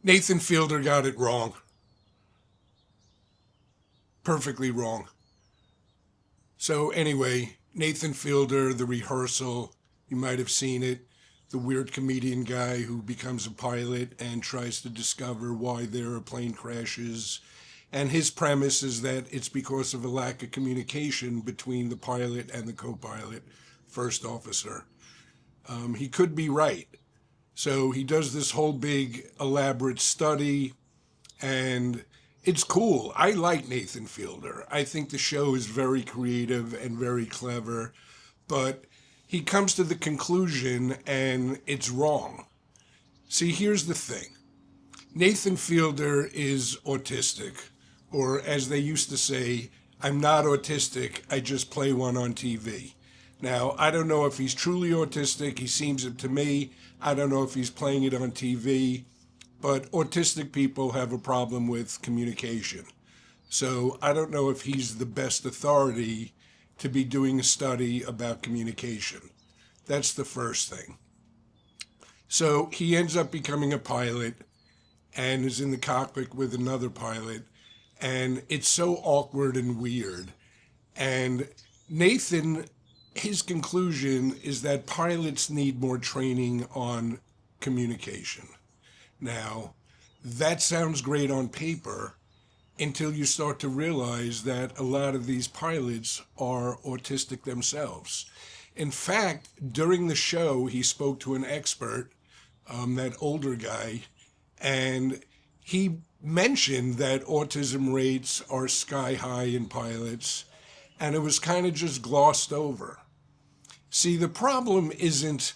Nathan Fielder got it wrong. Perfectly wrong. So anyway, Nathan Fielder, The Rehearsal, you might have seen it. The weird comedian guy who becomes a pilot and tries to discover why there are plane crashes. And his premise is that it's because of a lack of communication between the pilot and the co-pilot, first officer. He could be right. So he does this whole big elaborate study, and it's cool. I like Nathan Fielder. I think the show is very creative and very clever, but he comes to the conclusion and it's wrong. See, here's the thing. Nathan Fielder is autistic, or as they used to say, I'm not autistic, I just play one on TV. Now, I don't know if he's truly autistic, he seems it to me. I don't know if he's playing it on TV, but autistic people have a problem with communication. So I don't know if he's the best authority to be doing a study about communication. That's the first thing. So he ends up becoming a pilot and is in the cockpit with another pilot, and it's so awkward and weird. And Nathan, his conclusion is that pilots need more training on communication. Now, that sounds great on paper until you start to realize that a lot of these pilots are autistic themselves. In fact, during the show, he spoke to an expert, that older guy, and he mentioned that autism rates are sky high in pilots, and it was kind of just glossed over. See, the problem isn't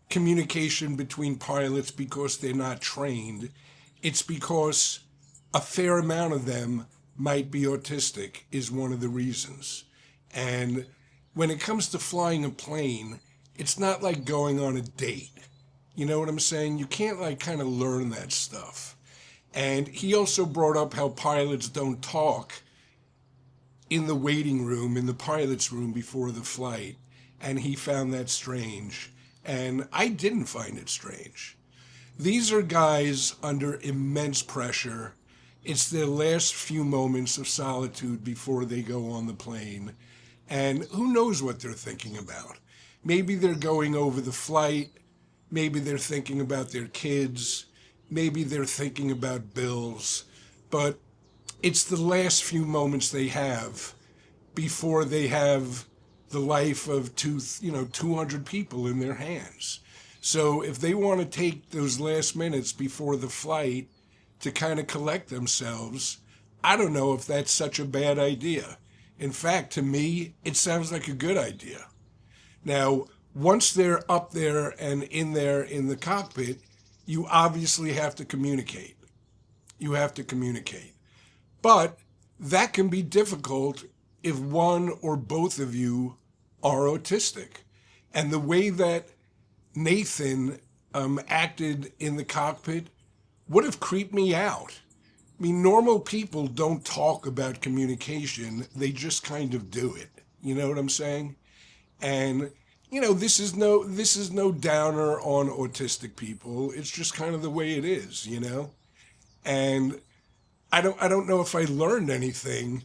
communication between pilots because they're not trained. It's because a fair amount of them might be autistic is one of the reasons. And when it comes to flying a plane, it's not like going on a date. You know what I'm saying? You can't like kind of learn that stuff. And he also brought up how pilots don't talk in the waiting room, in the pilot's room before the flight. And he found that strange. And I didn't find it strange. These are guys under immense pressure. It's their last few moments of solitude before they go on the plane. And who knows what they're thinking about? Maybe they're going over the flight. Maybe they're thinking about their kids. Maybe they're thinking about bills. But it's the last few moments they have before they have the life of 200 people in their hands. So if they want to take those last minutes before the flight to kind of collect themselves, I don't know if that's such a bad idea. In fact, to me, it sounds like a good idea. Now, once they're up there and in there in the cockpit, you obviously have to communicate. You have to communicate. But that can be difficult if one or both of you are autistic. And the way that Nathan acted in the cockpit would have creeped me out. I mean, normal people don't talk about communication, they just kind of do it. You know what I'm saying? And this is no downer on autistic people. It's just kind of the way it is, you know? And I don't know if I learned anything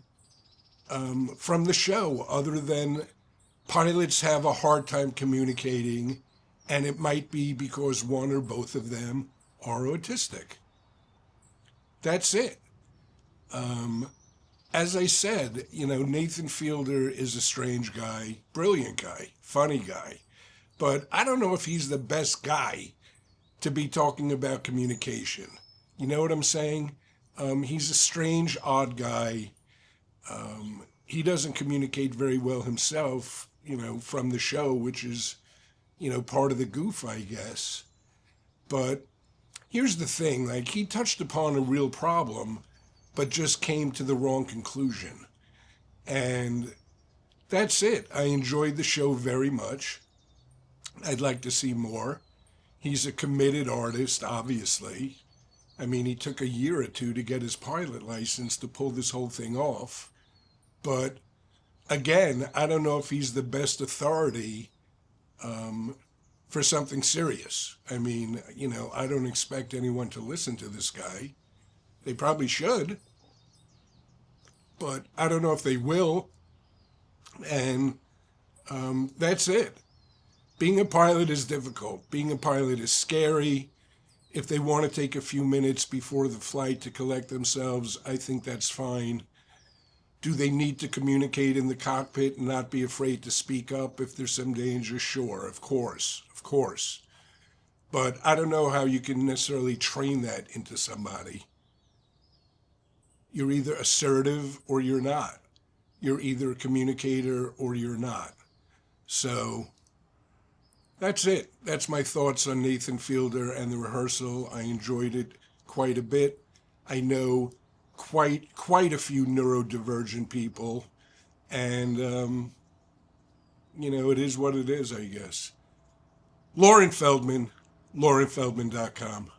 from the show other than pilots have a hard time communicating, and it might be because one or both of them are autistic. That's it. As I said, Nathan Fielder is a strange guy, brilliant guy, funny guy, but I don't know if he's the best guy to be talking about communication. You know what I'm saying? He's a strange, odd guy. He doesn't communicate very well himself, from the show, which is, part of the goof, I guess. But here's the thing, like, he touched upon a real problem, but just came to the wrong conclusion. And that's it. I enjoyed the show very much. I'd like to see more. He's a committed artist, obviously. I mean, he took a year or two to get his pilot license to pull this whole thing off. But again, I don't know if he's the best authority for something serious. I mean, I don't expect anyone to listen to this guy. They probably should, but I don't know if they will. And that's it. Being a pilot is difficult. Being a pilot is scary. If they want to take a few minutes before the flight to collect themselves, I think that's fine. Do they need to communicate in the cockpit and not be afraid to speak up if there's some danger? Sure, of course, of course. But I don't know how you can necessarily train that into somebody. You're either assertive or you're not. You're either a communicator or you're not. So that's it. That's my thoughts on Nathan Fielder and the rehearsal. I enjoyed it quite a bit. I know quite a few neurodivergent people, and it is what it is, I guess. Lauren Feldman, laurenfeldman.com.